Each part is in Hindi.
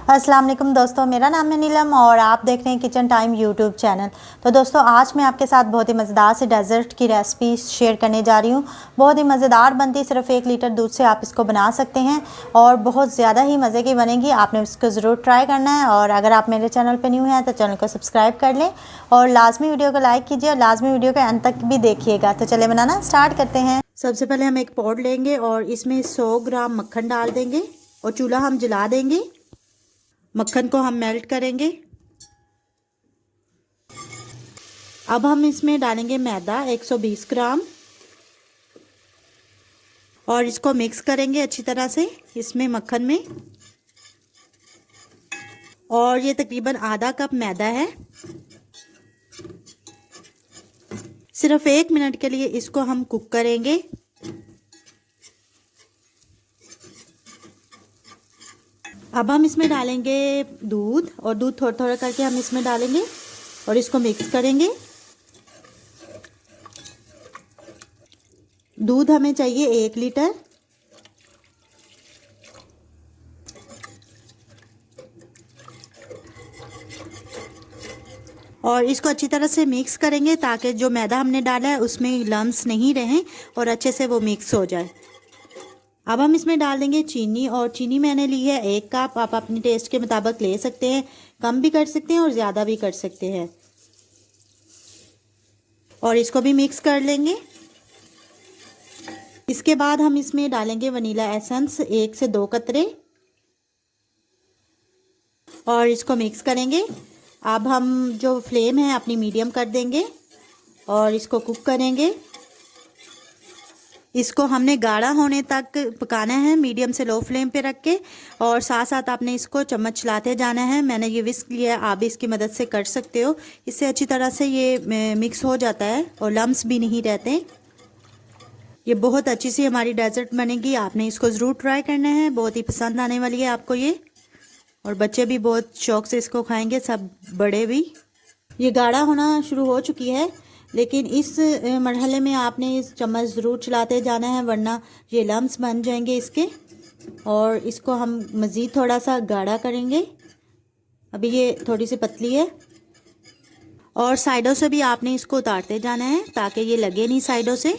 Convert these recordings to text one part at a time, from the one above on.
अस्सलाम वालेकुम दोस्तों, मेरा नाम है नीलम और आप देख रहे हैं किचन टाइम यूट्यूब चैनल। तो दोस्तों आज मैं आपके साथ बहुत ही मज़ेदार से डेज़र्ट की रेसिपी शेयर करने जा रही हूँ। बहुत ही मज़ेदार बनती, सिर्फ 1 लीटर दूध से आप इसको बना सकते हैं और बहुत ज़्यादा ही मज़े की बनेगी। आपने इसको ज़रूर ट्राई करना है और अगर आप मेरे चैनल पर न्यू हैं तो चैनल को सब्सक्राइब कर लें और लाजमी वीडियो को लाइक कीजिए और लाजमी वीडियो के अंत तक भी देखिएगा। तो चले बनाना स्टार्ट करते हैं। सबसे पहले हम एक पॉट लेंगे और इसमें 100 ग्राम मक्खन डाल देंगे और चूल्हा हम जला देंगे। मक्खन को हम मेल्ट करेंगे। अब हम इसमें डालेंगे मैदा 120 ग्राम और इसको मिक्स करेंगे अच्छी तरह से इसमें मक्खन में। और ये तकरीबन आधा कप मैदा है। सिर्फ 1 मिनट के लिए इसको हम कुक करेंगे। अब हम इसमें डालेंगे दूध और दूध थोड़ा थोड़ा करके हम इसमें डालेंगे और इसको मिक्स करेंगे। दूध हमें चाहिए 1 लीटर। और इसको अच्छी तरह से मिक्स करेंगे ताकि जो मैदा हमने डाला है उसमें लम्स नहीं रहें और अच्छे से वो मिक्स हो जाए। अब हम इसमें डाल देंगे चीनी और चीनी मैंने ली है 1 कप। आप अपने टेस्ट के मुताबिक ले सकते हैं, कम भी कर सकते हैं और ज़्यादा भी कर सकते हैं। और इसको भी मिक्स कर लेंगे। इसके बाद हम इसमें डालेंगे वनीला एसेंस 1 से 2 कतरे और इसको मिक्स करेंगे। अब हम जो फ्लेम है अपनी मीडियम कर देंगे और इसको कुक करेंगे। इसको हमने गाढ़ा होने तक पकाना है मीडियम से लो फ्लेम पे रख के और साथ साथ आपने इसको चम्मच चलाते जाना है। मैंने ये विस्क लिया है, आप भी इसकी मदद से कर सकते हो। इससे अच्छी तरह से ये मिक्स हो जाता है और लम्स भी नहीं रहते। ये बहुत अच्छी सी हमारी डेजर्ट बनेगी। आपने इसको ज़रूर ट्राई करना है, बहुत ही पसंद आने वाली है आपको ये। और बच्चे भी बहुत शौक़ से इसको खाएँगे, सब बड़े भी। ये गाढ़ा होना शुरू हो चुकी है लेकिन इस मरहले में आपने इस चम्मच ज़रूर चलाते जाना है वरना ये लम्स बन जाएंगे इसके। और इसको हम मज़ीद थोड़ा सा गाढ़ा करेंगे। अभी ये थोड़ी सी पतली है और साइडों से भी आपने इसको उतारते जाना है ताकि ये लगे नहीं साइडों से।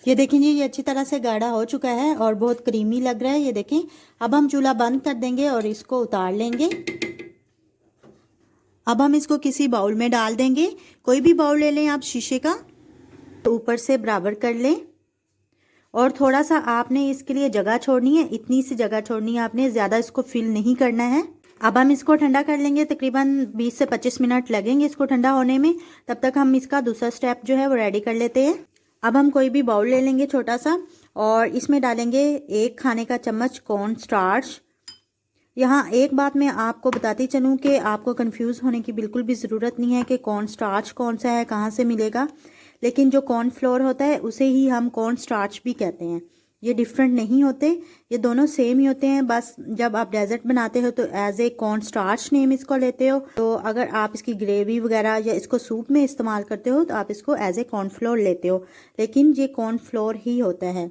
ये देखें जी, ये अच्छी तरह से गाढ़ा हो चुका है और बहुत क्रीमी लग रहा है। ये देखें। अब हम चूल्हा बंद कर देंगे और इसको उतार लेंगे। अब हम इसको किसी बाउल में डाल देंगे। कोई भी बाउल ले लें आप शीशे का, तो ऊपर से बराबर कर लें और थोड़ा सा आपने इसके लिए जगह छोड़नी है। इतनी सी जगह छोड़नी है आपने, ज़्यादा इसको फिल नहीं करना है। अब हम इसको ठंडा कर लेंगे। तकरीबन 20 से 25 मिनट लगेंगे इसको ठंडा होने में। तब तक हम इसका दूसरा स्टेप जो है वो रेडी कर लेते हैं। अब हम कोई भी बाउल ले लेंगे छोटा सा और इसमें डालेंगे 1 खाने का चम्मच कॉर्न स्टार्च। यहाँ एक बात मैं आपको बताती चलूँ कि आपको कंफ्यूज होने की बिल्कुल भी ज़रूरत नहीं है कि कॉर्न स्टार्च कौन सा है, कहाँ से मिलेगा। लेकिन जो कॉर्न फ्लोर होता है उसे ही हम कॉर्न स्टार्च भी कहते हैं। ये डिफरेंट नहीं होते, ये दोनों सेम ही होते हैं। बस जब आप डेजर्ट बनाते हो तो as a corn starch name इसको लेते हो। तो अगर आप इसकी ग्रेवी वगैरह या इसको सूप में इस्तेमाल करते हो तो आप इसको एज ए कॉर्न फ्लोर लेते हो, लेकिन ये कॉर्न फ्लोर ही होता है।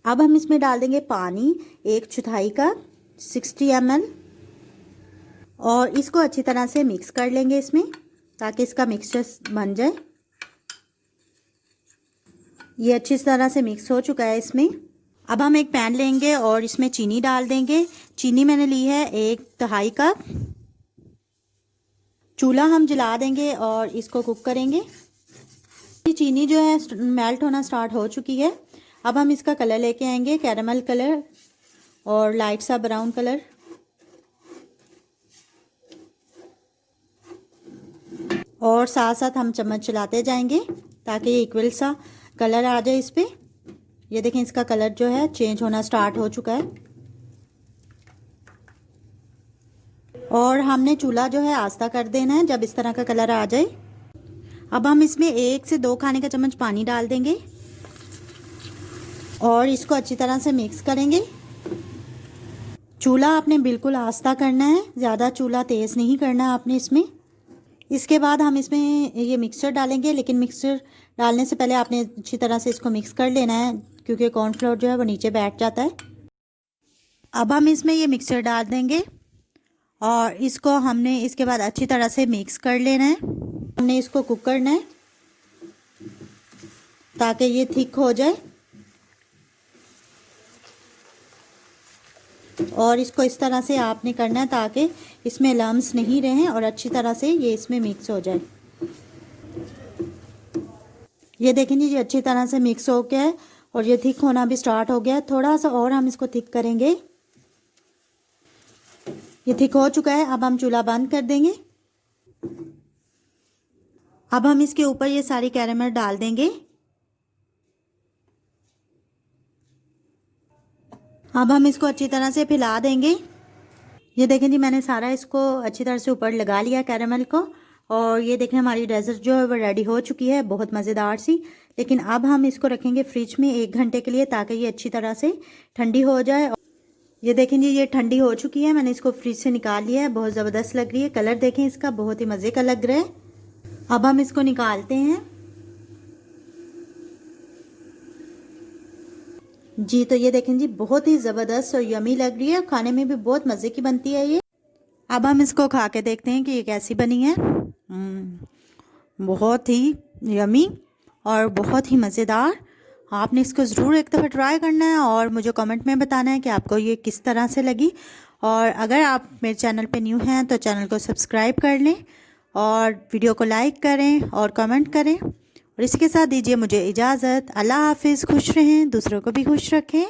अब हम इसमें डाल देंगे पानी 1/4 कप 60 ml और इसको अच्छी तरह से मिक्स कर लेंगे इसमें ताकि इसका मिक्सचर बन जाए। ये अच्छी तरह से मिक्स हो चुका है इसमें। अब हम एक पैन लेंगे और इसमें चीनी डाल देंगे। चीनी मैंने ली है 1/2 कप। चूल्हा हम जला देंगे और इसको कुक करेंगे। चीनी जो है मेल्ट होना स्टार्ट हो चुकी है। अब हम इसका कलर लेके आएंगे, कैरामल कलर और लाइट सा ब्राउन कलर। और साथ साथ हम चम्मच चलाते जाएंगे ताकि ये इक्वल सा कलर आ जाए इस पे। ये देखें, इसका कलर जो है चेंज होना स्टार्ट हो चुका है। और हमने चूल्हा जो है आस्था कर देना है जब इस तरह का कलर आ जाए। अब हम इसमें 1 से 2 खाने का चम्मच पानी डाल देंगे और इसको अच्छी तरह से मिक्स करेंगे। चूल्हा आपने बिल्कुल आस्था करना है, ज़्यादा चूल्हा तेज़ नहीं करना आपने इसमें। इसके बाद हम इसमें ये मिक्सचर डालेंगे, लेकिन मिक्सचर डालने से पहले आपने अच्छी तरह से इसको मिक्स कर लेना है क्योंकि कॉर्नफ्लोर जो है वो नीचे बैठ जाता है। अब हम इसमें ये मिक्सचर डाल देंगे और इसको हमने इसके बाद अच्छी तरह से मिक्स कर लेना है। हमने इसको कुक करना है ताकि ये थिक हो जाए और इसको इस तरह से आपने करना है ताकि इसमें लम्स नहीं रहें और अच्छी तरह से ये इसमें मिक्स हो जाए। ये देखें जी, ये अच्छी तरह से मिक्स हो गया है और ये थिक होना भी स्टार्ट हो गया है। थोड़ा सा और हम इसको थिक करेंगे। ये थिक हो चुका है। अब हम चूल्हा बंद कर देंगे। अब हम इसके ऊपर ये सारी कैरेमल डाल देंगे। अब हम इसको अच्छी तरह से फैला देंगे। ये देखें जी, मैंने सारा इसको अच्छी तरह से ऊपर लगा लिया कैरेमल को और ये देखें हमारी डेजर्ट जो है वो रेडी हो चुकी है, बहुत मज़ेदार सी। लेकिन अब हम इसको रखेंगे फ्रिज में 1 घंटे के लिए ताकि ये अच्छी तरह से ठंडी हो जाए। ये देखें जी, ये ठंडी हो चुकी है। मैंने इसको फ्रिज से निकाल लिया है। बहुत ज़बरदस्त लग रही है। कलर देखें इसका, बहुत ही मज़े का लग रहा है। अब हम इसको निकालते हैं जी। तो ये देखें जी, बहुत ही ज़बरदस्त और यमी लग रही है। खाने में भी बहुत मज़े की बनती है ये। अब हम इसको खा के देखते हैं कि ये कैसी बनी है। बहुत ही यमी और बहुत ही मज़ेदार। आपने इसको ज़रूर एक दफ़ा ट्राई करना है और मुझे कमेंट में बताना है कि आपको ये किस तरह से लगी। और अगर आप मेरे चैनल पे न्यू हैं तो चैनल को सब्सक्राइब कर लें और वीडियो को लाइक करें और कमेंट करें। और इसके साथ दीजिए मुझे इजाज़त। अल्लाह हाफिज़। खुश रहें, दूसरों को भी खुश रखें।